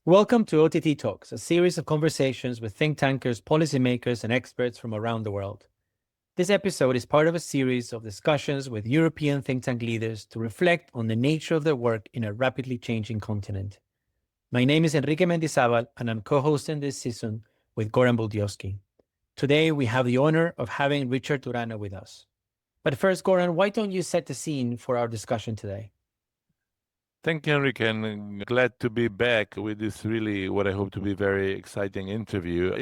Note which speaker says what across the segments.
Speaker 1: Welcome to OTT Talks, a series of conversations with think tankers, policymakers, and experts from around the world. This episode is part of a series of discussions with European think tank leaders to reflect on the nature of their work in a rapidly changing continent. My name is Enrique Mendizabal, and I'm co-hosting this season with Goran Buldioski. Today, we have the honor of having Richard Durana with us. But first, Goran, why don't you set the scene for our discussion today?
Speaker 2: Thank you, Enrique, and glad to be back with this really, what I hope to be very exciting interview.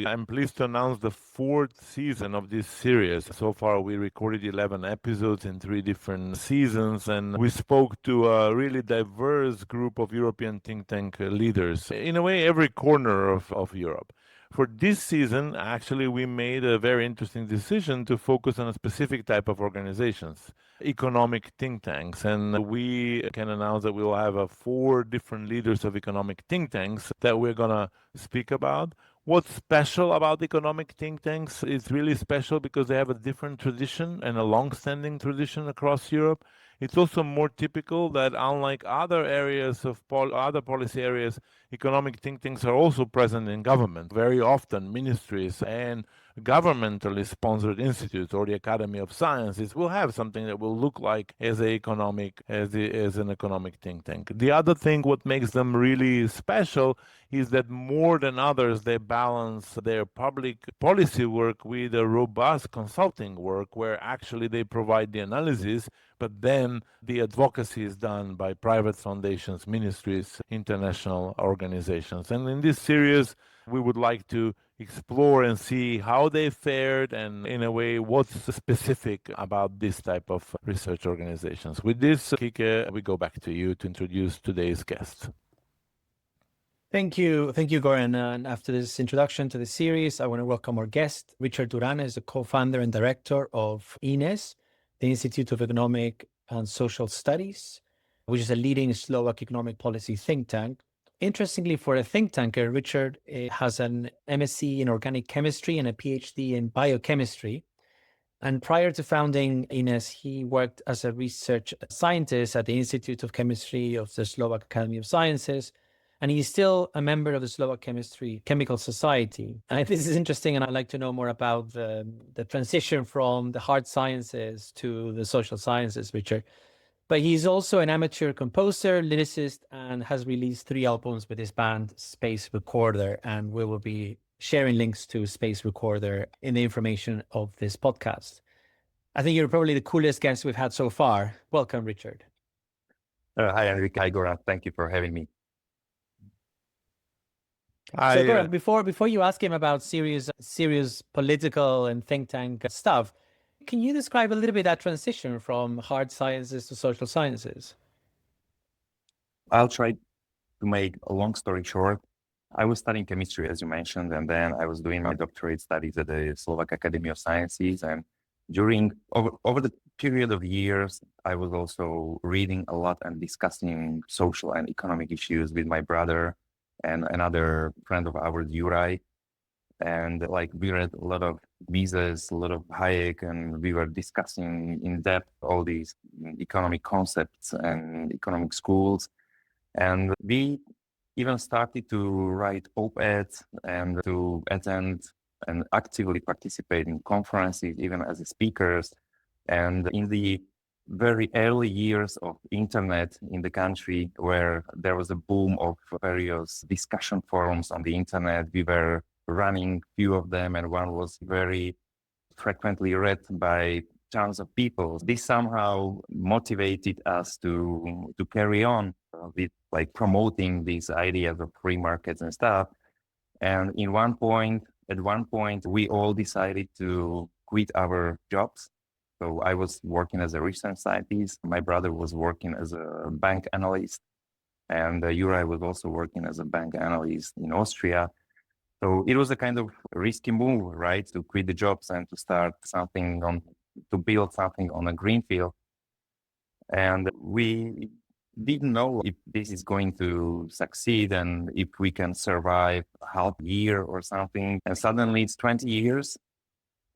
Speaker 2: I'm pleased to announce the fourth season of this series. So far, we recorded 11 episodes in 3 different seasons, and we spoke to a really diverse group of European think tank leaders, in a way, every corner of Europe. For this season, actually, we made a very interesting decision to focus on a specific type of organizations, economic think tanks. And we can announce that we will have 4 different leaders of economic think tanks that we're going to speak about. What's special about economic think tanks is really special because they have a different tradition and a long-standing tradition across Europe. It's also more typical that unlike other areas of other policy areas, economic think tanks are also present in government. Very often, ministries and governmentally sponsored institutes or the Academy of Sciences will have something that will look like as an economic think tank. The other thing, what makes them really special, is that more than others, they balance their public policy work with a robust consulting work where actually they provide the analysis, but then the advocacy is done by private foundations, ministries, international organizations. And in this series, we would like to explore and see how they fared and, in a way, what's specific about this type of research organizations. With this, Kike, we go back to you to introduce today's guest.
Speaker 1: Thank you, Goran. And after this introduction to the series, I want to welcome our guest. Richard Durana is the co-founder and director of INESS, the Institute of Economic and Social Studies, which is a leading Slovak economic policy think tank. Interestingly, for a think tanker, Richard has an MSc in organic chemistry and a PhD in biochemistry. And prior to founding INESS, he worked as a research scientist at the Institute of Chemistry of the Slovak Academy of Sciences. And he's still a member of the Slovak Chemical Society. And this is interesting, and I'd like to know more about the transition from the hard sciences to the social sciences, Richard. But he's also an amateur composer, lyricist, and has released 3 albums with his band Space Recorder. And we will be sharing links to Space Recorder in the information of this podcast. I think you're probably the coolest guest we've had so far. Welcome, Richard.
Speaker 3: Hi, Enrique. Hi, Goran. Thank you for having me.
Speaker 1: So, Goran, before you ask him about serious political and think tank stuff, can you describe a little bit that transition from hard sciences to social sciences?
Speaker 3: I'll try to make a long story short. I was studying chemistry, as you mentioned, and then I was doing my doctorate studies at the Slovak Academy of Sciences. And over the period of years, I was also reading a lot and discussing social and economic issues with my brother and another friend of ours, Juraj. And we read a lot of Mises, a lot of Hayek, and we were discussing in depth all these economic concepts and economic schools. And we even started to write op-eds and to attend and actively participate in conferences, even as speakers. And in the very early years of internet in the country, where there was a boom of various discussion forums on the internet, we were running few of them, and one was very frequently read by tons of people. This somehow motivated us to carry on with promoting these ideas of free markets and stuff. And at one point, we all decided to quit our jobs. So I was working as a research scientist. My brother was working as a bank analyst, and Juraj was also working as a bank analyst in Austria. So it was a kind of risky move, right? To quit the jobs and to start to build something on a greenfield. And we didn't know if this is going to succeed and if we can survive half a year or something. And suddenly it's 20 years.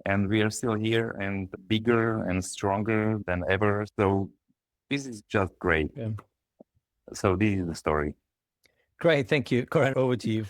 Speaker 3: And we are still here and bigger and stronger than ever. So this is just great.
Speaker 1: Yeah.
Speaker 3: So this is the story.
Speaker 1: Great, thank you. Goran, over to you.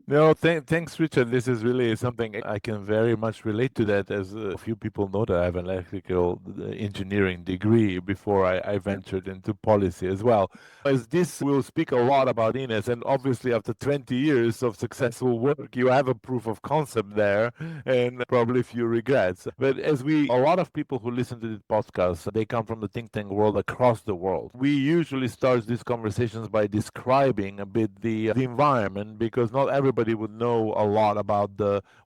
Speaker 2: No, thanks, Richard. This is really something I can very much relate to that, as a few people know that I have an electrical engineering degree before I ventured into policy as well. As this will speak a lot about INESS, and obviously after 20 years of successful work, you have a proof of concept there and probably a few regrets. But a lot of people who listen to this podcast, they come from the think tank world across the world. We usually start these conversations by describing a bit the environment, because not everybody would know a lot about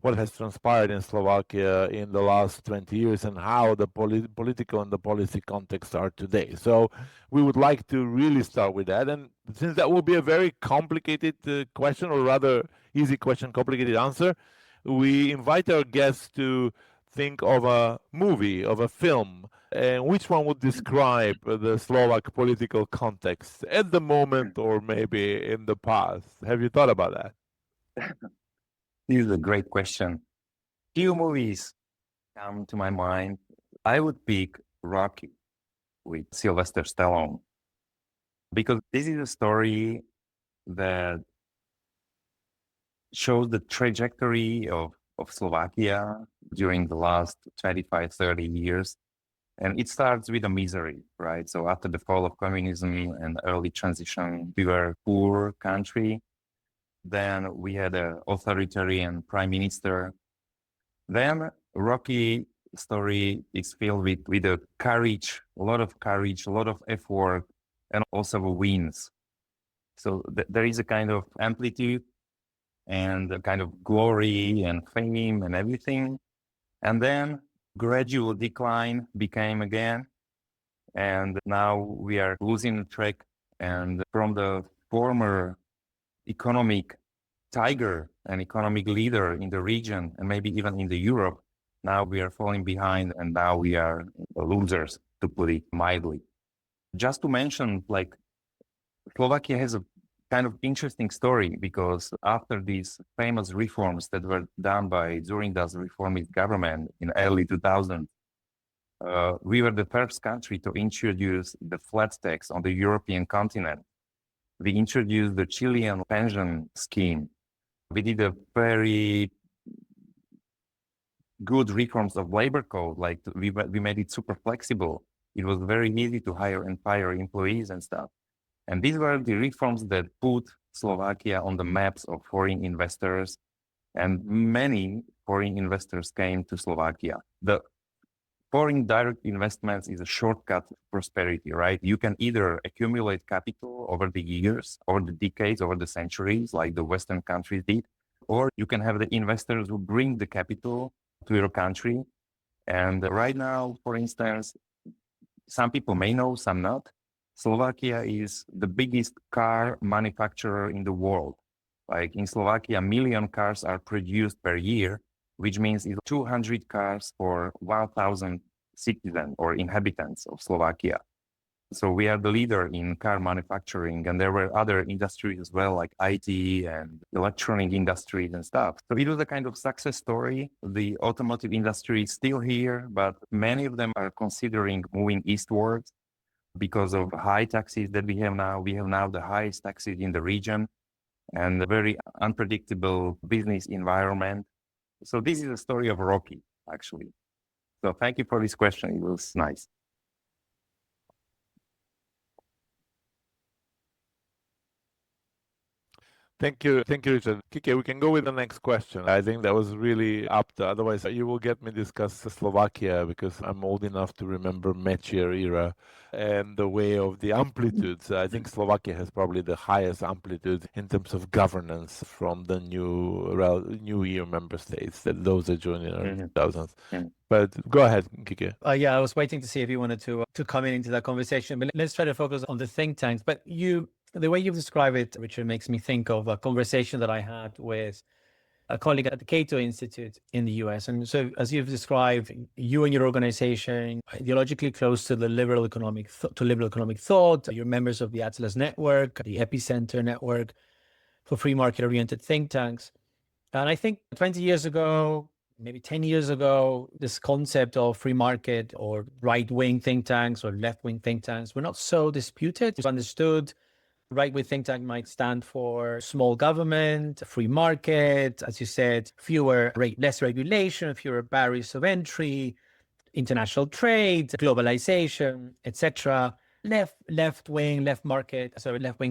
Speaker 2: what has transpired in Slovakia in the last 20 years and how the political and the policy context are today. So we would like to really start with that. And since that will be a very complicated question, or rather easy question, complicated answer, we invite our guests to think of a movie, of a film, and which one would describe the Slovak political context at the moment or maybe in the past? Have you thought about that?
Speaker 3: This is a great question. Few movies come to my mind. I would pick Rocky with Sylvester Stallone, because this is a story that shows the trajectory of Slovakia during the last 25, 30 years. And it starts with a misery, right? So after the fall of communism and early transition, we were a poor country. Then we had an authoritarian prime minister. Then Rocky story is filled with a courage, a lot of effort, and also wins. So there is a kind of amplitude and a kind of glory and fame and everything. And then gradual decline became again. And now we are losing track. And from the former economic tiger and economic leader in the region, and maybe even in the Europe, now we are falling behind, and now we are losers, to put it mildly. Just to mention, like, Slovakia has a kind of interesting story, because after these famous reforms that were done by Dzurinda's reformist government in early 2000s, we were the first country to introduce the flat tax on the European continent. We introduced the Chilean pension scheme. We did a very good reforms of labor code. Like we made it super flexible. It was very easy to hire and fire employees and stuff. And these were the reforms that put Slovakia on the maps of foreign investors. And many foreign investors came to Slovakia. The foreign direct investments is a shortcut to prosperity, right? You can either accumulate capital over the years, over the decades, over the centuries, like the Western countries did, or you can have the investors who bring the capital to your country. And right now, for instance, some people may know, some not, Slovakia is the biggest car manufacturer in the world. Like in Slovakia, 1 million cars are produced per year, which means it's 200 cars for 1,000 citizens or inhabitants of Slovakia. So we are the leader in car manufacturing, and there were other industries as well, like IT and electronic industries and stuff. So it was a kind of success story. The automotive industry is still here, but many of them are considering moving eastwards because of high taxes that we have now. We have now the highest taxes in the region and a very unpredictable business environment. So this is the story of Rocky, actually. So thank you for this question. It was nice.
Speaker 2: Thank you, Richard. Kike, we can go with the next question. I think that was really apt. Otherwise, you will get me discuss Slovakia, because I'm old enough to remember Mečiar era and the way of the amplitudes. I think Slovakia has probably the highest amplitude in terms of governance from the new year member states, that those that joined in the 2000s. But go ahead, Kike.
Speaker 1: Yeah, I was waiting to see if you wanted to come into that conversation, but let's try to focus on the think tanks. But the way you've described it, Richard, makes me think of a conversation that I had with a colleague at the Cato Institute in the US. And so, as you've described, you and your organization ideologically close to the liberal economic thought. You're members of the Atlas Network, the Epicenter Network for free market oriented think tanks. And I think 20 years ago, maybe 10 years ago, this concept of free market or right-wing think tanks or left-wing think tanks were not so disputed. It was understood right-wing think tank might stand for small government, free market, as you said, less regulation, fewer barriers of entry, international trade, globalization, etc. Left-wing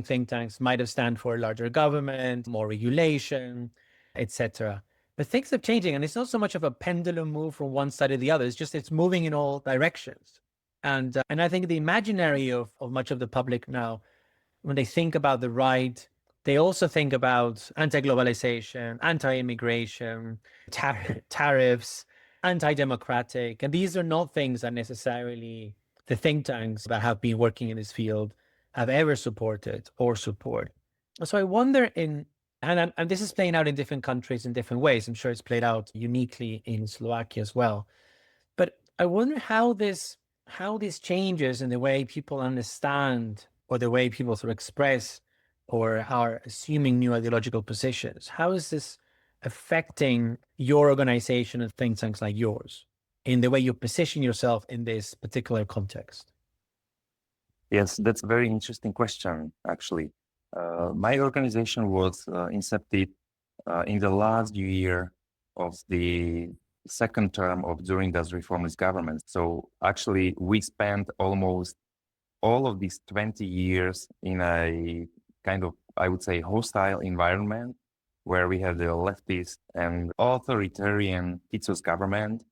Speaker 1: think tanks might have stand for larger government, more regulation, etc. But things are changing, and it's not so much of a pendulum move from one side to the other. It's moving in all directions. And I think the imaginary of much of the public now, when they think about the right, they also think about anti-globalization, anti-immigration, tariffs, anti-democratic. And these are not things that necessarily the think tanks that have been working in this field have ever supported or support. So I wonder and this is playing out in different countries in different ways. I'm sure it's played out uniquely in Slovakia as well. But I wonder how this changes in the way people understand or the way people sort of express or are assuming new ideological positions. How is this affecting your organization and think tanks like yours in the way you position yourself in this particular context?
Speaker 3: Yes, that's a very interesting question, actually. My organization was incepted in the last year of the second term of Durinda's reformist government. So actually, we spent almost all of these 20 years in a kind of, I would say, hostile environment where we had the leftist and authoritarian Ticos government.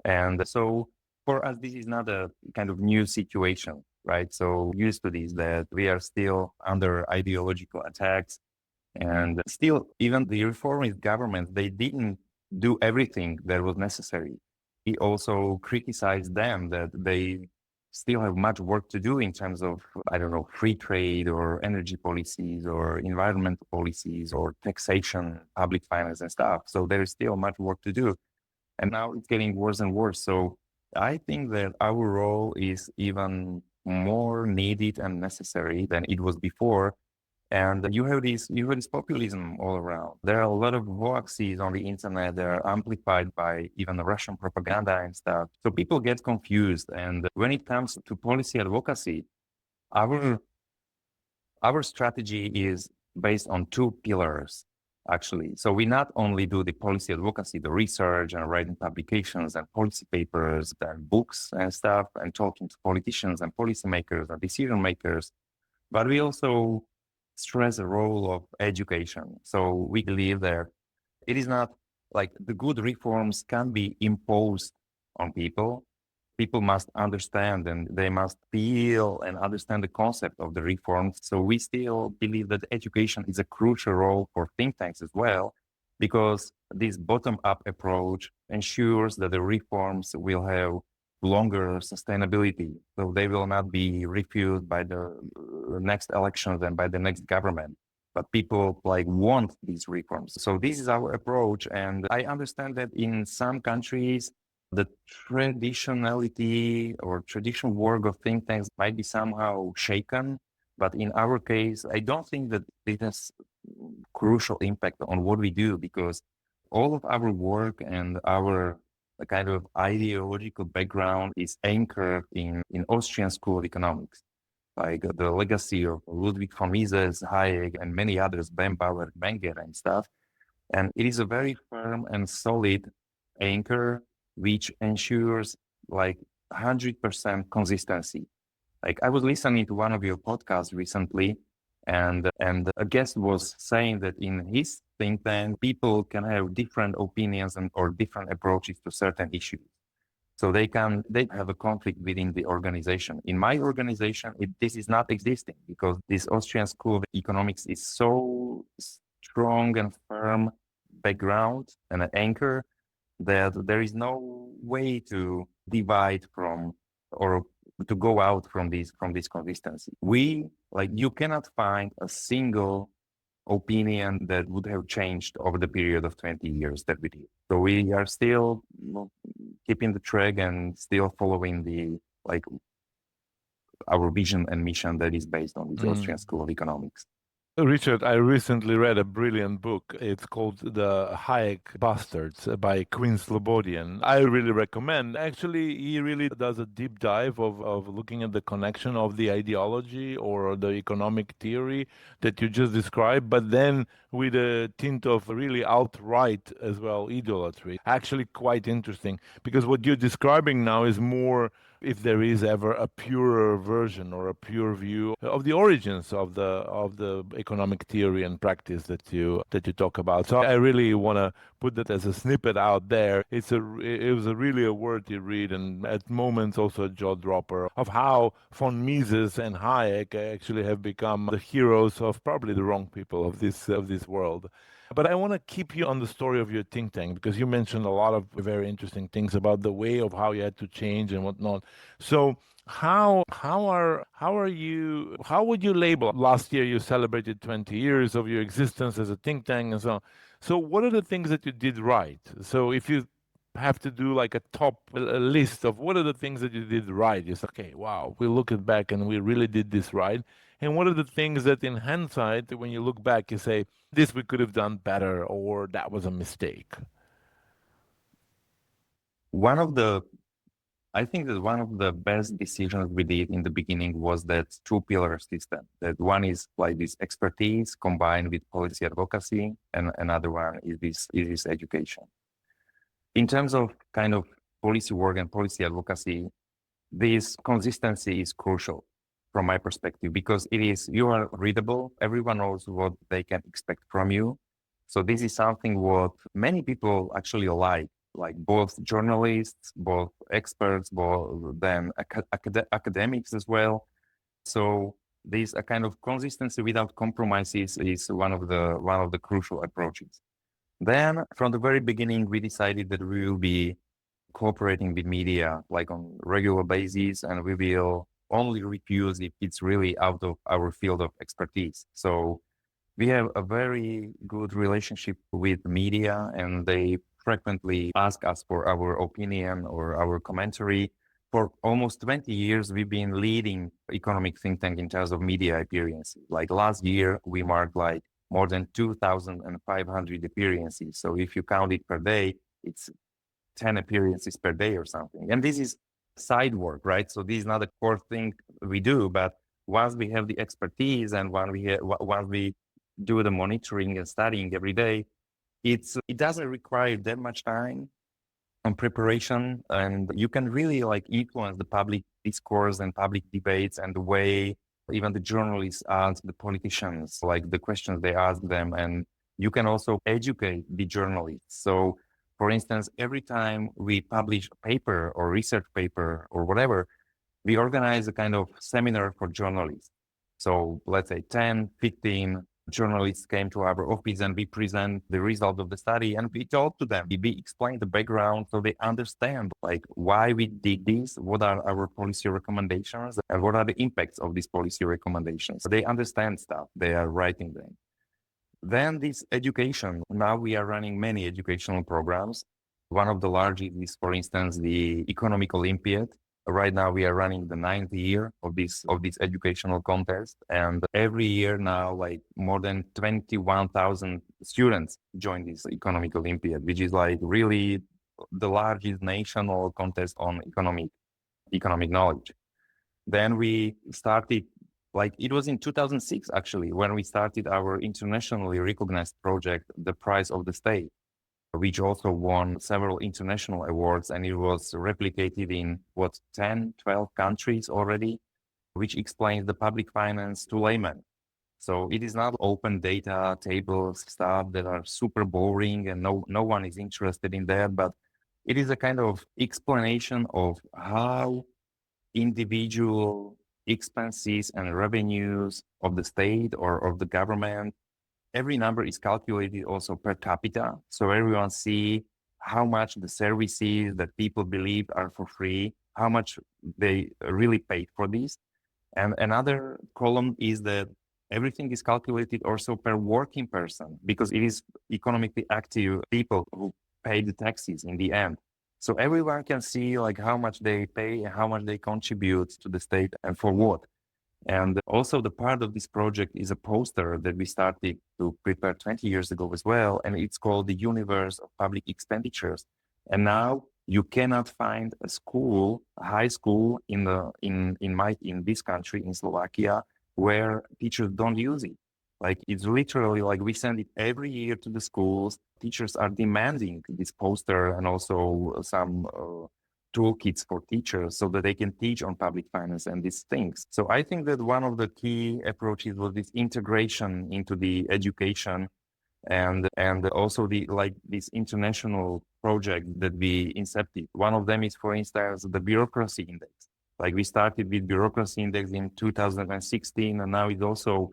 Speaker 3: And so for us, this is not a kind of new situation, right? So used to this, that we are still under ideological attacks. And still, even the reformist government, they didn't do everything that was necessary. He also criticized them that they still have much work to do in terms of, I don't know, free trade or energy policies or environmental policies or taxation, public finance and stuff. So there is still much work to do. And now it's getting worse and worse. So I think that our role is even more needed and necessary than it was before. And you have this populism all around. There are a lot of hoaxes on the internet. They're amplified by even the Russian propaganda and stuff. So people get confused. And when it comes to policy advocacy, our strategy is based on two pillars, actually. So we not only do the policy advocacy, the research and writing publications and policy papers and books and stuff and talking to politicians and policymakers and decision makers, but we also stress the role of education. So we believe that it is not like the good reforms can be imposed on people. People must understand and they must feel and understand the concept of the reforms. So we still believe that education is a crucial role for think tanks as well, because this bottom-up approach ensures that the reforms will have longer sustainability. So they will not be refused by the next elections and by the next government. But people want these reforms. So this is our approach. And I understand that in some countries, the traditionality or traditional work of think tanks might be somehow shaken. But in our case, I don't think that it has crucial impact on what we do, because all of our work and our kind of ideological background is anchored in Austrian School of Economics, like the legacy of Ludwig von Mises, Hayek, and many others, Bembauer, Wenger, and stuff. And it is a very firm and solid anchor, which ensures 100% consistency. I was listening to one of your podcasts recently, and a guest was saying that in his think tank, people can have different opinions or different approaches to certain issues. So they have a conflict within the organization. In my organization, this is not existing, because this Austrian School of Economics is so strong and firm background and an anchor that there is no way to divide from or to go out from this consistency. You cannot find a single opinion that would have changed over the period of 20 years that we did. So we are still keeping the track and still following our vision and mission that is based on the Austrian School of Economics.
Speaker 2: Richard, I recently read a brilliant book. It's called The Hayek Bastards by Queen Slobodian. I really recommend. Actually, he really does a deep dive of looking at the connection of the ideology or the economic theory that you just described, but then with a tint of really outright as well idolatry. Actually, quite interesting because what you're describing now is more, if there is ever a purer version or a pure view of the origins of the economic theory and practice that you talk about. So I really want to put that as a snippet out there. It was really a worthy read, and at moments also a jaw dropper of how von Mises and Hayek actually have become the heroes of probably the wrong people of this world. But I want to keep you on the story of your think tank because you mentioned a lot of very interesting things about the way of how you had to change and whatnot. So how would you label, last year you celebrated 20 years of your existence as a think tank and so on. So what are the things that you did right? So if you have to do like a list of what are the things that you did right, it's okay, wow, we look it back and we really did this right. And what are the things that in hindsight, when you look back, you say, this we could have done better or that was a mistake?
Speaker 3: One of the I think that one of the best decisions we did in the beginning was that two-pillar system. That one is like this expertise combined with policy advocacy, and another one is this education. In terms of kind of policy work and policy advocacy, this consistency is crucial from my perspective because you are readable. Everyone knows what they can expect from you. So this is something what many people actually like both journalists, both experts, both then academics as well. So this a kind of consistency without compromises is one of the crucial approaches. Then from the very beginning, we decided that we will be cooperating with media like on regular basis, and we will only refuse if it's really out of our field of expertise. So we have a very good relationship with media, and they frequently ask us for our opinion or our commentary. For almost 20 years, we've been leading economic think tank in terms of media appearances. Like last year, we marked like more than 2,500 appearances. So if you count it per day, it's 10 appearances per day or something. And this is side work, right? So this is not a core thing we do, but once we have the expertise and once we do the monitoring and studying every day, it doesn't require that much time on preparation, and you can really like influence the public discourse and public debates and the way even the journalists ask the politicians, like the questions they ask them, and you can also educate the journalists. So for instance, every time we publish a paper or research paper or whatever, we organize a kind of seminar for journalists. So let's say 10, 15 journalists came to our office and we present the result of the study and we talk to them. We explain the background so they understand like why we did this, what are our policy recommendations, and what are the impacts of these policy recommendations. They understand stuff, they are writing them. Then this education, now we are running many educational programs. One of the largest is, for instance, the Economic Olympiad. Right now we are running the 9th year of this educational contest. And every year now, like more than 21,000 students join this Economic Olympiad, which is like really the largest national contest on economic knowledge. Then we started, like it was in 2006 actually, when we started our internationally recognized project, The Price of the State, which also won several international awards, and it was replicated in 10, 12 countries already, which explains the public finance to laymen. So it is not open data tables, stuff that are super boring and no one is interested in that, but it is a kind of explanation of how individual expenses and revenues of the state or of the government, every number is calculated also per capita. So everyone see how much the services that people believe are for free, how much they really paid for this. And another column is that everything is calculated also per working person, because it is economically active people who pay the taxes in the end. So everyone can see like how much they pay and how much they contribute to the state and for what. And also the part of this project is a poster that we started to prepare 20 years ago as well. And it's called The Universe of Public Expenditures. And now you cannot find a school, a high school in this country, in Slovakia, where teachers don't use it. Like it's literally like we send it every year to the schools. Teachers are demanding this poster and also some toolkits for teachers so that they can teach on public finance and these things. So I think that one of the key approaches was this integration into the education and also this international project that we incepted. One of them is, for instance, the Bureaucracy Index. Like we started with Bureaucracy Index in 2016, and now it's also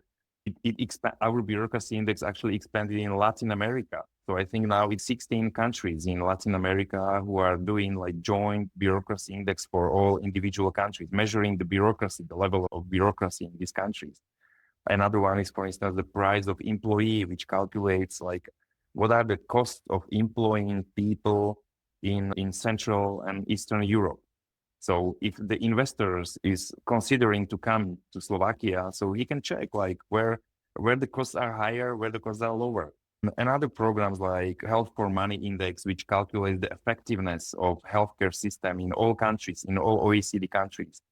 Speaker 3: our Bureaucracy Index actually expanded in Latin America. So I think now it's 16 countries in Latin America who are doing like joint Bureaucracy Index for all individual countries, measuring the bureaucracy, the level of bureaucracy in these countries. Another one is, for instance, the price of employee, which calculates like what are the costs of employing people in Central and Eastern Europe. So if the investors is considering to come to Slovakia, so he can check like where the costs are higher, where the costs are lower. And other programs like Health for Money Index, which calculates the effectiveness of healthcare system in all countries, in all OECD countries,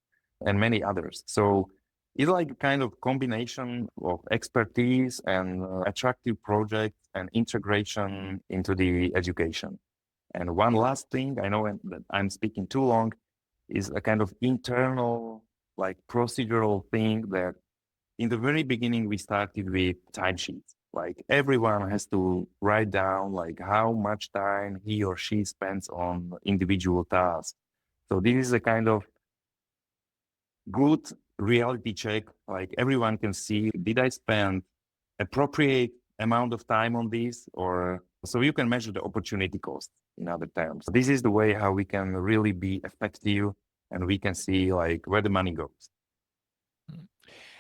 Speaker 3: and many others. So it's like a kind of combination of expertise and attractive projects and integration into the education. And one last thing, I know that I'm speaking too long, is a kind of internal, like procedural thing that in the very beginning, we started with timesheets. Like everyone has to write down like how much time he or she spends on individual tasks. So this is a kind of good reality check. Like everyone can see, did I spend appropriate amount of time on this? Or so you can measure the opportunity cost in other terms. This is the way how we can really be effective and we can see like where the money goes.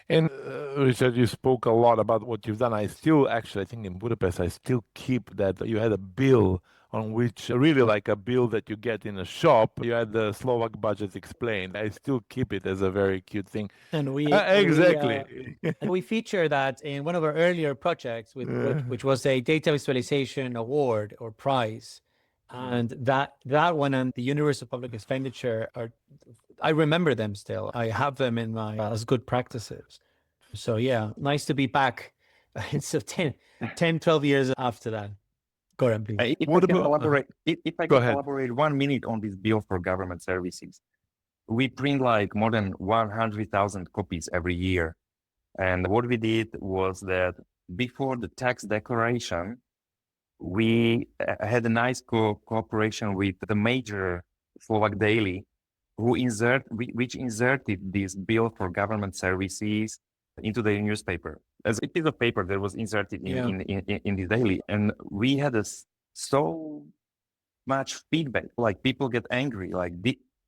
Speaker 2: And Richard, you spoke a lot about what you've done. I think in Budapest, I still keep that you had a bill on which, really like a bill that you get in a shop, you had the Slovak budget explained. I still keep it as a very cute thing.
Speaker 1: And we
Speaker 2: exactly.
Speaker 1: and we feature that in one of our earlier projects, which was a data visualization award or prize. And that one and the Universe of Public Expenditure I remember them still. I have them in my as good practices. So yeah, nice to be back. It's 10, 12 years after that. Goran, please.
Speaker 3: If I can elaborate 1 minute on this bill for government services. We print like more than 100,000 copies every year. And what we did was that before the tax declaration, we had a nice cooperation with the major Slovak daily, which inserted this bill for government services into the newspaper. As a piece of paper that was inserted in the daily. And we had so much feedback, like people get angry, like,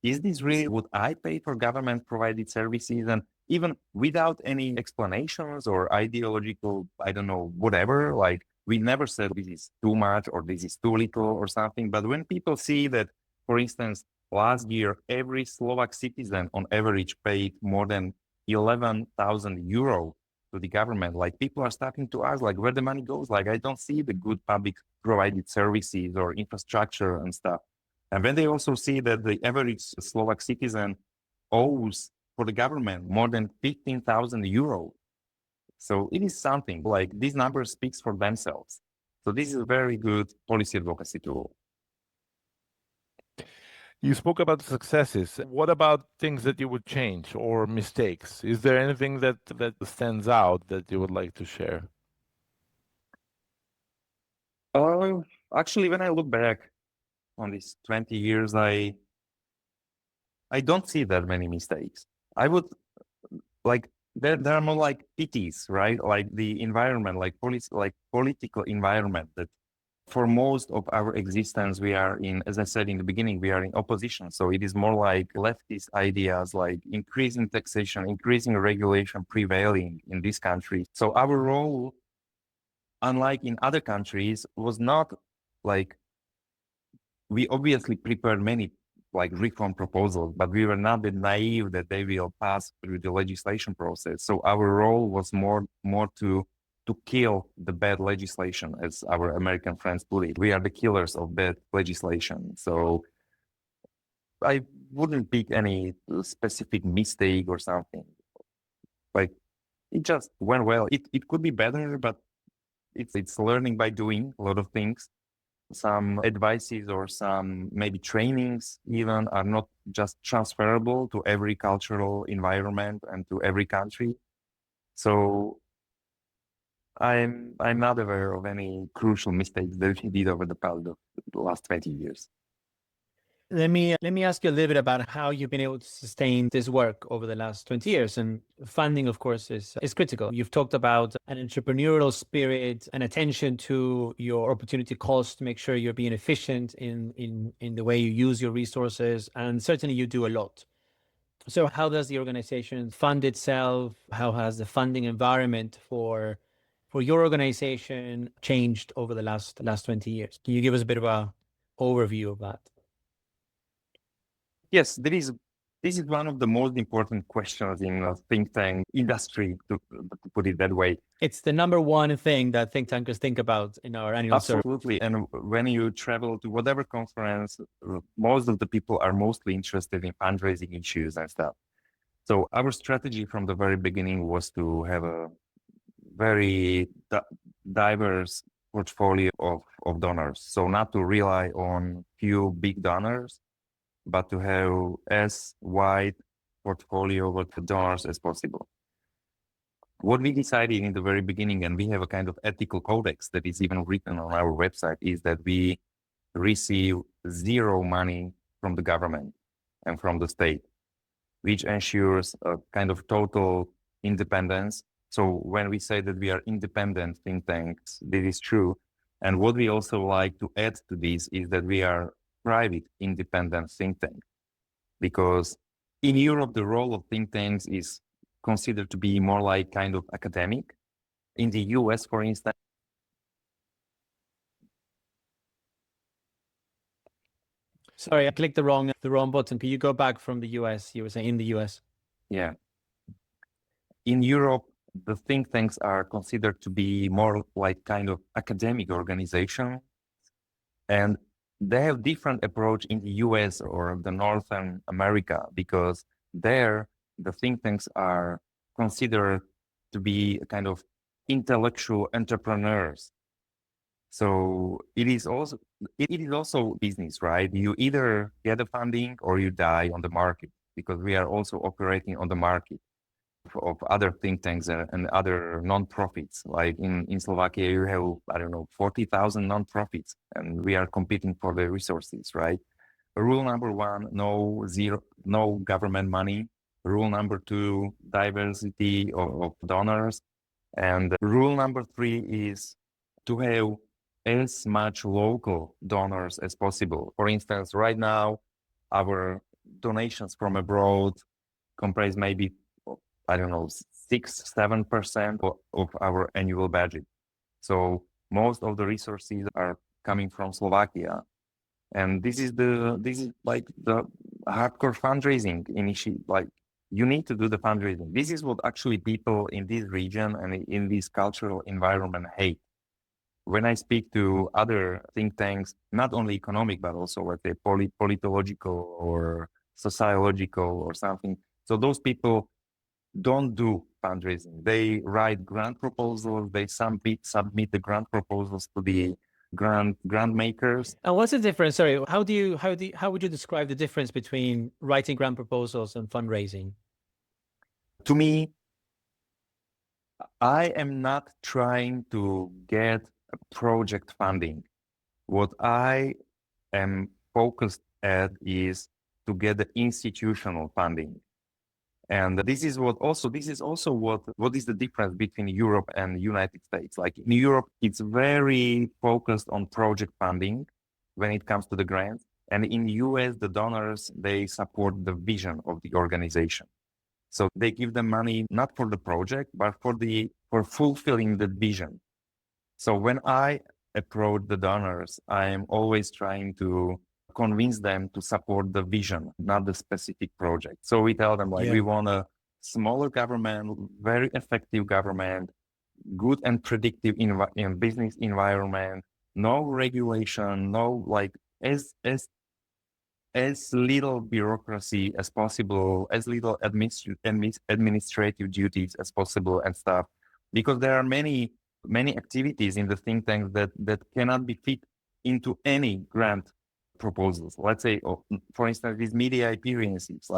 Speaker 3: is this really what I pay for government provided services? And even without any explanations or ideological, I don't know, whatever, like we never said this is too much or this is too little or something. But when people see that, for instance, last year, every Slovak citizen on average paid more than 11,000 euro to the government, like people are starting to ask like where the money goes. Like I don't see the good public provided services or infrastructure and stuff. And when they also see that the average Slovak citizen owes for the government more than 15,000 euro. So it is something like these numbers speaks for themselves. So this is a very good policy advocacy tool.
Speaker 2: You spoke about successes. What about things that you would change or mistakes? Is there anything that stands out that you would like to share?
Speaker 3: Actually, when I look back on these 20 years, I don't see that many mistakes. I would like there are more like pities, right? Like the environment, like political environment that for most of our existence, we are in, as I said in the beginning, we are in opposition. So it is more like leftist ideas, like increasing taxation, increasing regulation prevailing in this country. So our role, unlike in other countries, was not like, we obviously prepared many like reform proposals, but we were not that naive that they will pass through the legislation process. So our role was more to kill the bad legislation, as our American friends put it. We are the killers of bad legislation. So I wouldn't pick any specific mistake or something. Like, it just went well. It could be better, but it's learning by doing a lot of things. Some advices or some maybe trainings even are not just transferable to every cultural environment and to every country. So I'm not aware of any crucial mistakes that we did over the last 20 years.
Speaker 1: Let me ask you a little bit about how you've been able to sustain this work over the last 20 years. And funding, of course, is critical. You've talked about an entrepreneurial spirit and attention to your opportunity cost to make sure you're being efficient in the way you use your resources. And certainly you do a lot. So how does the organization fund itself? How has the funding environment for your organization changed over the last 20 years? Can you give us a bit of an overview of that?
Speaker 3: Yes, this is one of the most important questions in the think tank industry, to put it that way.
Speaker 1: It's the number one thing that think tankers think about in our annual survey.
Speaker 3: Absolutely. And when you travel to whatever conference, most of the people are mostly interested in fundraising issues and stuff. So our strategy from the very beginning was to have a very diverse portfolio of donors. So not to rely on few big donors, but to have as wide portfolio of donors as possible. What we decided in the very beginning, and we have a kind of ethical codex that is even written on our website, is that we receive zero money from the government and from the state, which ensures a kind of total independence. So when we say that we are independent think tanks, this is true. And what we also like to add to this is that we are private independent think tank, because in Europe, the role of think tanks is considered to be more like kind of academic. In the US, for instance.
Speaker 1: Sorry, I clicked the wrong button. Can you go back from the US? You were saying in the US.
Speaker 3: Yeah. In Europe, the think tanks are considered to be more like kind of academic organization. And they have different approach in the US or the Northern America, because there the think tanks are considered to be a kind of intellectual entrepreneurs. So it is also business, right? You either get the funding or you die on the market, because we are also operating on the market of other think tanks and other non-profits. Like in Slovakia, you have, I don't know, 40,000 non-profits, and we are competing for the resources, right? Rule number one, no government money. Rule number two, diversity of donors. And rule number three is to have as much local donors as possible. For instance, right now, our donations from abroad comprise maybe, I don't know, 6-7% of our annual budget. So most of the resources are coming from Slovakia. And this is like the hardcore fundraising initiative. Like, you need to do the fundraising. This is what actually people in this region and in this cultural environment hate. When I speak to other think tanks, not only economic, but also let's say politological or sociological or something. So those people don't do fundraising. They write grant proposals. They submit the grant proposals to the grant makers.
Speaker 1: And what's the difference? Sorry, how would you describe the difference between writing grant proposals and fundraising?
Speaker 3: To me, I am not trying to get project funding. What I am focused at is to get the institutional funding. And this is also what is the difference between Europe and United States. Like in Europe, it's very focused on project funding when it comes to the grants. And in the US, the donors, they support the vision of the organization. So they give them money, not for the project, but for fulfilling the vision. So when I approach the donors, I am always trying to convince them to support the vision, not the specific project. So we tell them we want a smaller government, very effective government, good and predictive in business environment, no regulation, no as little bureaucracy as possible, as little administrative duties as possible and stuff, because there are many activities in the think tank that cannot be fit into any grant proposals. Let's say, for instance, these media appearances.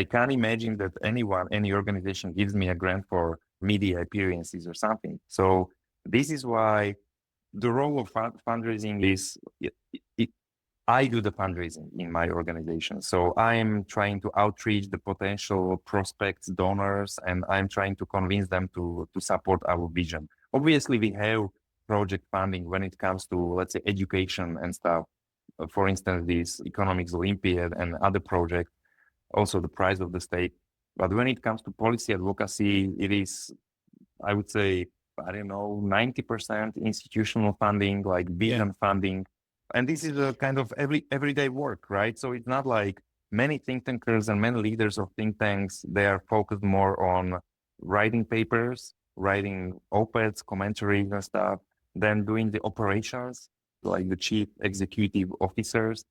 Speaker 3: I can't imagine that any organization gives me a grant for media appearances or something. So this is why the role of fundraising is, I do the fundraising in my organization. So I'm trying to outreach the potential prospects, donors, and I'm trying to convince them to support our vision. Obviously, we have project funding when it comes to, let's say, education and stuff. For instance, this Economics Olympiad and other projects, also the prize of the state. But when it comes to policy advocacy, it is, I would say, 90% institutional funding, like vision funding. And this is a kind of everyday work, right? So it's not like many think tankers and many leaders of think tanks, they are focused more on writing papers, writing op-eds, commentaries and stuff, than doing the operations, like the chief executive officers.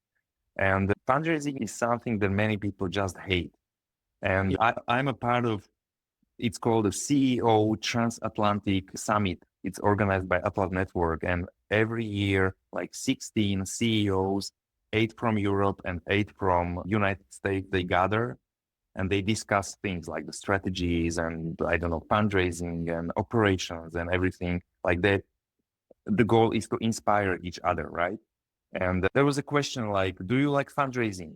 Speaker 3: And fundraising is something that many people just hate. And I'm a part of, it's called the CEO Transatlantic Summit. It's organized by Atlas Network. And every year, 16 CEOs, 8 from Europe and 8 from United States, they gather and they discuss things like the strategies and, fundraising and operations and everything like that. The goal is to inspire each other, right? And there was a question do you like fundraising?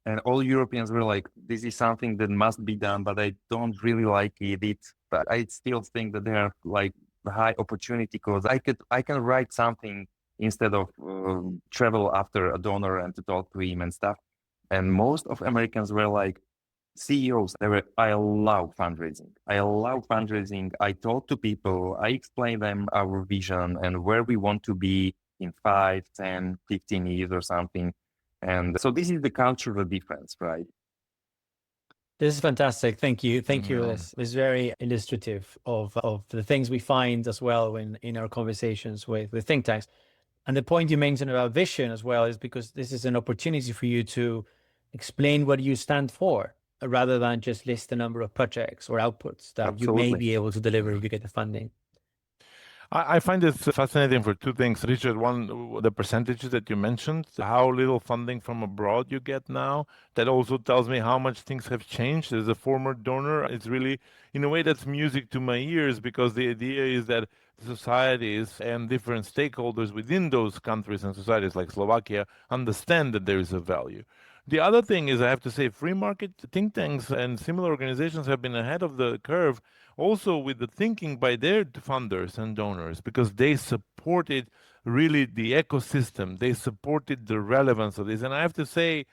Speaker 3: And all Europeans were like, this is something that must be done, but I don't really like it. But I still think that there are high opportunity because I can write something instead of travel after a donor and to talk to him and stuff. And most of Americans were like CEOs. I love fundraising. I talk to people. I explain them our vision and where we want to be in 5, 10, 15 years or something. And so this is the cultural difference, right?
Speaker 1: This is fantastic. Thank you. Thank you. It's very illustrative of the things we find as well in our conversations with think tanks. And the point you mentioned about vision as well is because this is an opportunity for you to explain what you stand for rather than just list the number of projects or outputs that you may be able to deliver if you get the funding.
Speaker 2: I find this fascinating for 2 things, Richard. One, the percentages that you mentioned, how little funding from abroad you get now. That also tells me how much things have changed. As a former donor, it's really, in a way, that's music to my ears, because the idea is that societies and different stakeholders within those countries and societies like Slovakia understand that there is a value. The other thing is, I have to say, free market think tanks and similar organizations have been ahead of the curve also with the thinking by their funders and donors, because they supported really the ecosystem. They supported the relevance of this. And I have to say,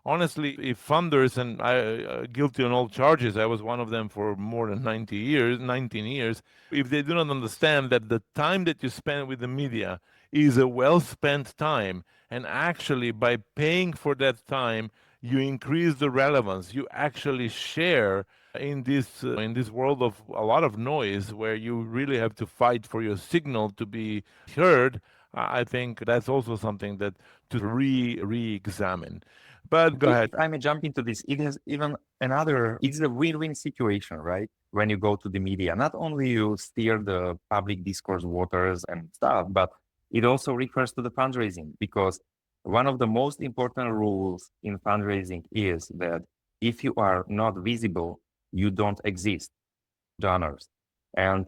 Speaker 2: honestly, if funders, and I guilty on all charges, I was one of them for more than 19 years, if they do not understand that the time that you spend with the media is a well-spent time, and actually by paying for that time, you increase the relevance, you actually share in this world of a lot of noise where you really have to fight for your signal to be heard. I think that's also something that to re-examine. But go ahead.
Speaker 3: If I may jump into this, it is even it's a win-win situation, right? When you go to the media, not only you steer the public discourse waters and stuff, but it also refers to the fundraising, because one of the most important rules in fundraising is that if you are not visible, you don't exist, donors. And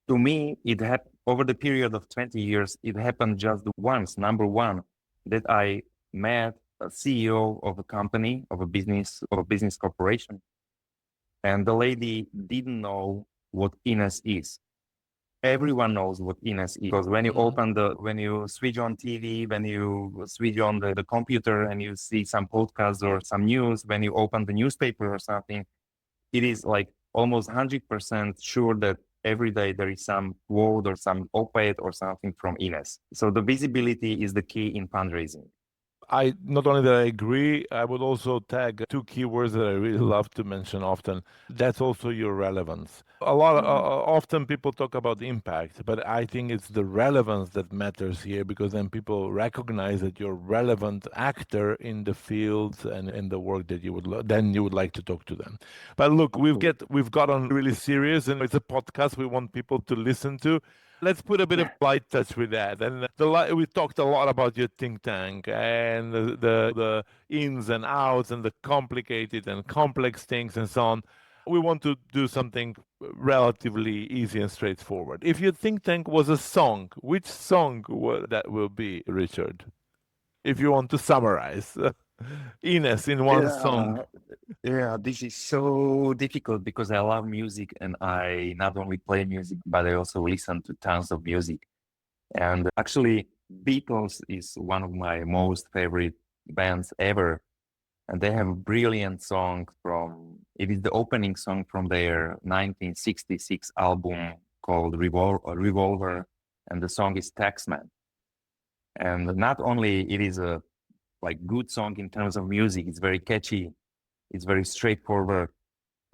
Speaker 3: to me, it happened over the period of 20 years, it happened just once, number one, that I met a CEO of a company, of a business corporation. And the lady didn't know what INESS is. Everyone knows what INESS is, because when you when you switch on TV, when you switch on the computer and you see some podcasts or some news, when you open the newspaper or something, it is almost 100% sure that every day there is some quote or some op-ed or something from INESS. So the visibility is the key in fundraising.
Speaker 2: I not only that I agree, I would also tag two keywords that I really love to mention often. That's also your relevance. Often people talk about impact, but I think it's the relevance that matters here, because then people recognize that you're a relevant actor in the field and in the work that you would like to talk to them. But look, we've gotten really serious, and it's a podcast we want people to listen to. Let's put a bit of light touch with that. And we talked a lot about your think tank and the ins and outs and the complicated and complex things and so on. We want to do something relatively easy and straightforward. If your think tank was a song, which song that will be, Richard? If you want to summarize. INESS in one song.
Speaker 3: Yeah, this is so difficult because I love music and I not only play music, but I also listen to tons of music. And actually, Beatles is one of my most favorite bands ever. And they have a brilliant song it is the opening song from their 1966 album called Revolver. And the song is Taxman. And not only it is a good song in terms of music, it's very catchy. It's very straightforward.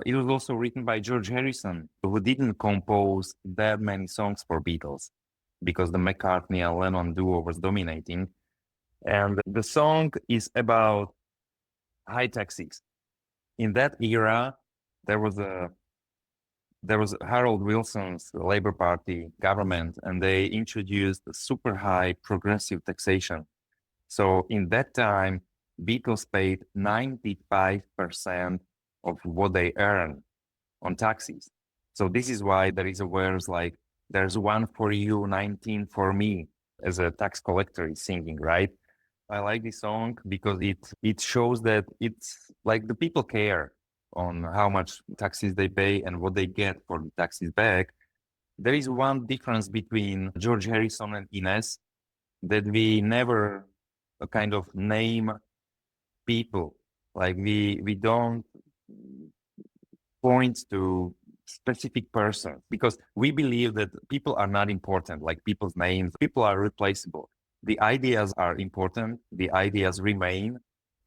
Speaker 3: It was also written by George Harrison, who didn't compose that many songs for Beatles because the McCartney and Lennon duo was dominating. And the song is about high taxes. In that era, there was Harold Wilson's Labour Party government, and they introduced super high progressive taxation. So in that time, Beatles paid 95% of what they earn on taxes. So this is why there is a words like, there's one for you, 19 for me, as a tax collector is singing, right? I like this song because it shows that it's like the people care on how much taxes they pay and what they get for the taxes back. There is one difference between George Harrison and INESS, that we never kind of name people. Like we don't point to specific persons because we believe that people are not important, like people's names. People are replaceable. The ideas are important. The ideas remain.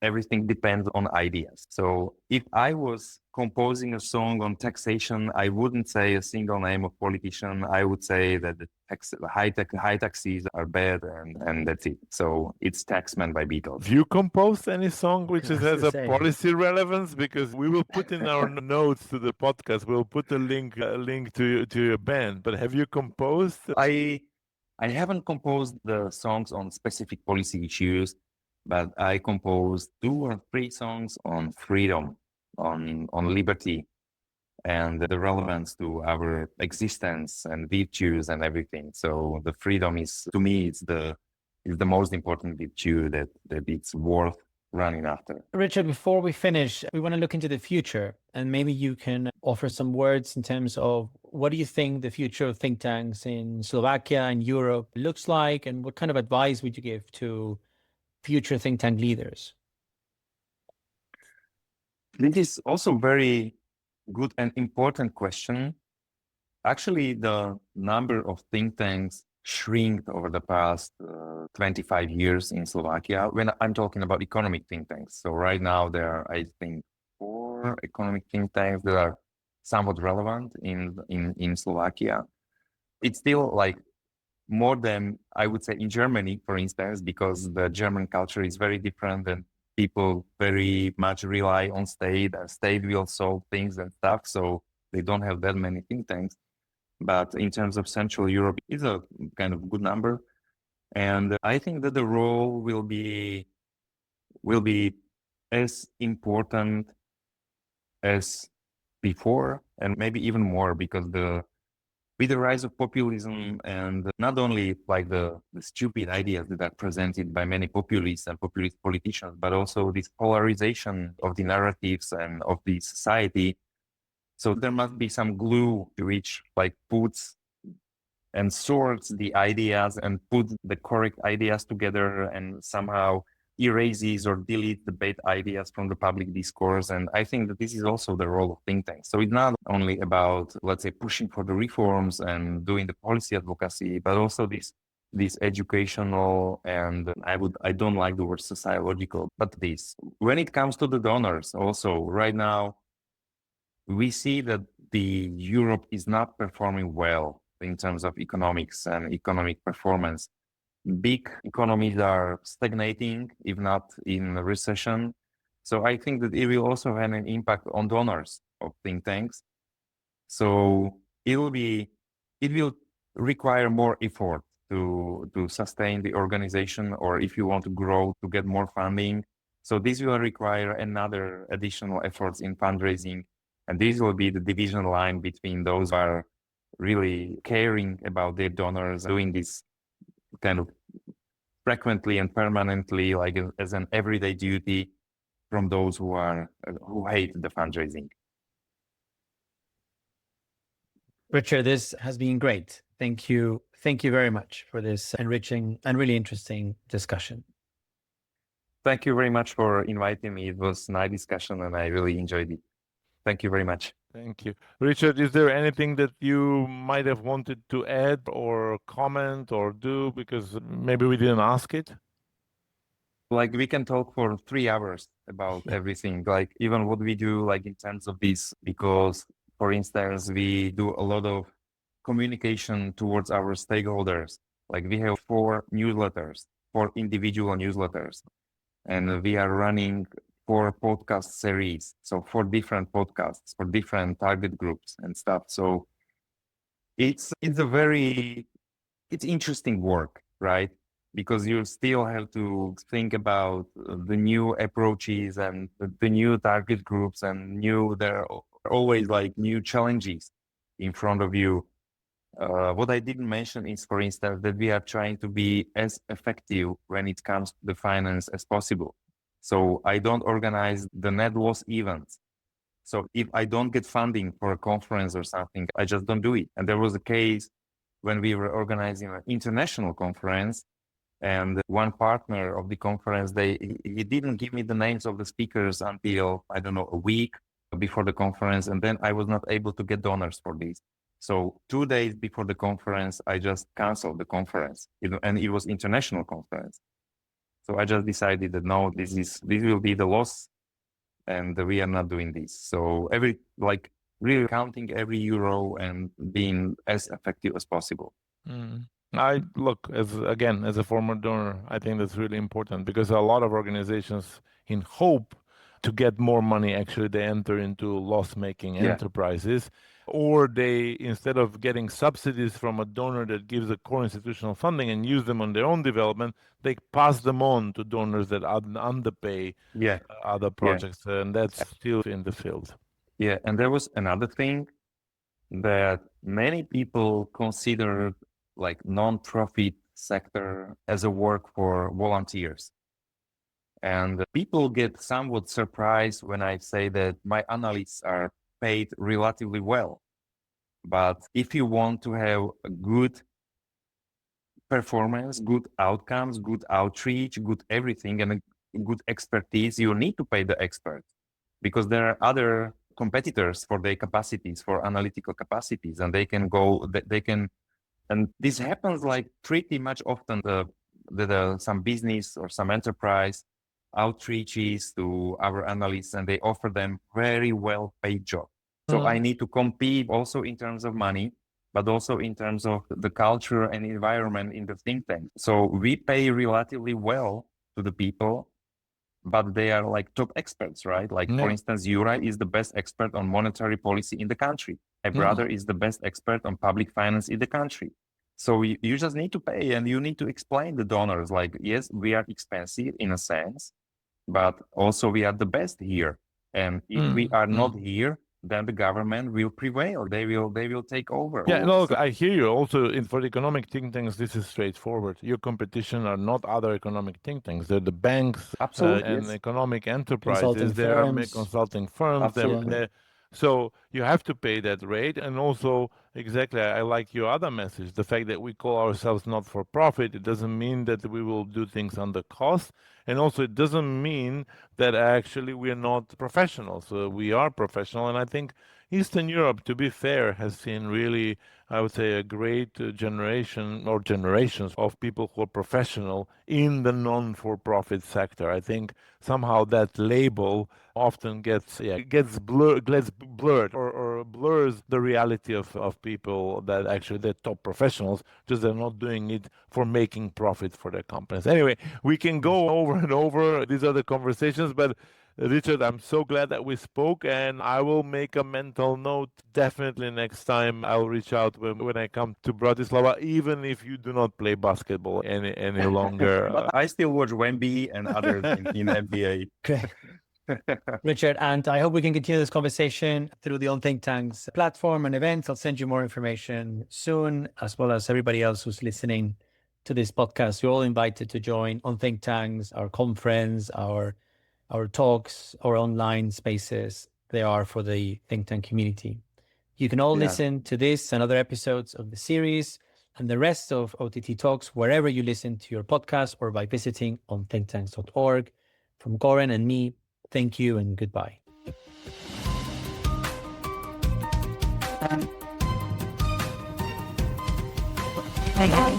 Speaker 3: Everything depends on ideas. So if I was composing a song on taxation, I wouldn't say a single name of politician. I would say that the high taxes are bad, and that's it. So it's Taxman by Beatles.
Speaker 2: Have you composed any song which has a policy relevance? Because we will put in our notes to the podcast, we'll put a link to your band. But have you composed?
Speaker 3: I haven't composed the songs on specific policy issues, but I composed 2 or 3 songs on freedom, on liberty, and the relevance to our existence and virtues and everything. So the freedom is, to me, is the most important virtue that it's worth running after.
Speaker 1: Richard, before we finish, we want to look into the future, and maybe you can offer some words in terms of what do you think the future of think tanks in Slovakia and Europe looks like, and what kind of advice would you give to future think tank leaders?
Speaker 3: This is also very good and important question. Actually, the number of think tanks shrinked over the past 25 years in Slovakia, when I'm talking about economic think tanks. So right now there are, I think, 4 economic think tanks that are somewhat relevant in Slovakia. It's still like more than, I would say, in Germany, for instance, because the German culture is very different and people very much rely on state, and state will solve things and stuff. So they don't have that many think tanks. But in terms of Central Europe, it's a kind of good number. And I think that the role will be as important as before, and maybe even more, because with the rise of populism, and not only like the stupid ideas that are presented by many populists and populist politicians, but also this polarization of the narratives and of the society. So there must be some glue which like puts and sorts the ideas and put the correct ideas together and somehow erases or deletes the bad ideas from the public discourse. And I think that this is also the role of think tanks. So it's not only about, let's say, pushing for the reforms and doing the policy advocacy, but also this this educational, and I don't like the word sociological, but this. When it comes to the donors, also right now, we see that the Europe is not performing well in terms of economics and economic performance. Big economies are stagnating, if not in recession. So I think that it will also have an impact on donors of think tanks. So it will require more effort to sustain the organization, or if you want to grow, to get more funding. So this will require another additional efforts in fundraising. And this will be the division line between those who are really caring about their donors, doing this kind of frequently and permanently, like as an everyday duty, from those who hate the fundraising.
Speaker 1: Richard, this has been great. Thank you. Thank you very much for this enriching and really interesting discussion.
Speaker 3: Thank you very much for inviting me. It was a nice discussion and I really enjoyed it. Thank you very much.
Speaker 2: Thank you. Richard, is there anything that you might have wanted to add or comment or do, because maybe we didn't ask it?
Speaker 3: Like we can talk for 3 hours about everything, like even what we do, like in terms of this, because for instance, we do a lot of communication towards our stakeholders. Like we have 4 newsletters, 4 individual newsletters, and we are running 4 podcast series. So 4 different podcasts for different target groups and stuff. So it's interesting work, right? Because you still have to think about the new approaches and the new target groups, and there are always like new challenges in front of you. What I didn't mention is, for instance, that we are trying to be as effective when it comes to the finance as possible. So I don't organize the net loss events. So if I don't get funding for a conference or something, I just don't do it. And there was a case when we were organizing an international conference, and one partner of the conference, he didn't give me the names of the speakers until, I don't know, a week before the conference. And then I was not able to get donors for this. So 2 days before the conference, I just canceled the conference, and it was international conference. So I just decided that no, this will be the loss, and we are not doing this. So really counting every euro and being as effective as possible.
Speaker 2: I look, as a former donor, I think that's really important, because a lot of organizations, in hope to get more money, actually they enter into loss-making enterprises, or they, instead of getting subsidies from a donor that gives a core institutional funding and use them on their own development, they pass them on to donors that underpay other projects, and that's still in the field.
Speaker 3: Yeah, and there was another thing that many people consider like non-profit sector as a work for volunteers. And people get somewhat surprised when I say that my analysts are paid relatively well. But if you want to have a good performance, good outcomes, good outreach, good everything, and a good expertise, you need to pay the experts, because there are other competitors for their capacities, for analytical capacities, and and this happens like pretty much often that some business or some enterprise outreaches to our analysts, and they offer them very well paid job. So I need to compete also in terms of money, but also in terms of the culture and environment in the think tank. So we pay relatively well to the people, but they are like top experts, right? Like for instance, Jura is the best expert on monetary policy in the country. My brother is the best expert on public finance in the country. So you just need to pay, and you need to explain the donors, like, yes, we are expensive in a sense, but also we are the best here. And if we are not here, then the government will prevail. They will take over.
Speaker 2: Yeah, look, I hear you. Also, for the economic think tanks, this is straightforward. Your competition are not other economic think tanks. They're the banks and economic enterprises. Consulting firms. So you have to pay that rate. And also, exactly, I like your other message, the fact that we call ourselves not for profit. It doesn't mean that we will do things under cost. And also, it doesn't mean that actually we are not professionals. We are professional. And I think Eastern Europe, to be fair, has seen really, I would say, a great generation or generations of people who are professional in the non-for-profit sector. I think somehow that label often gets blurred or blurs the reality of people that actually they're top professionals, just they're not doing it for making profit for their companies. Anyway, we can go over and over these other conversations, but Richard, I'm so glad that we spoke, and I will make a mental note. Definitely next time I'll reach out when I come to Bratislava, even if you do not play basketball any longer.
Speaker 3: But I still watch Wemby and others in NBA.
Speaker 1: Great. Richard, and I hope we can continue this conversation through the On Think Tanks platform and events. I'll send you more information soon, as well as everybody else who's listening to this podcast. You're all invited to join On Think Tanks, our conference, our talks, our online spaces. They are for the think tank community. You can all listen to this and other episodes of the series and the rest of OTT Talks wherever you listen to your podcast or by visiting onthinktanks.org. From Goran and me, thank you and goodbye.
Speaker 4: Okay.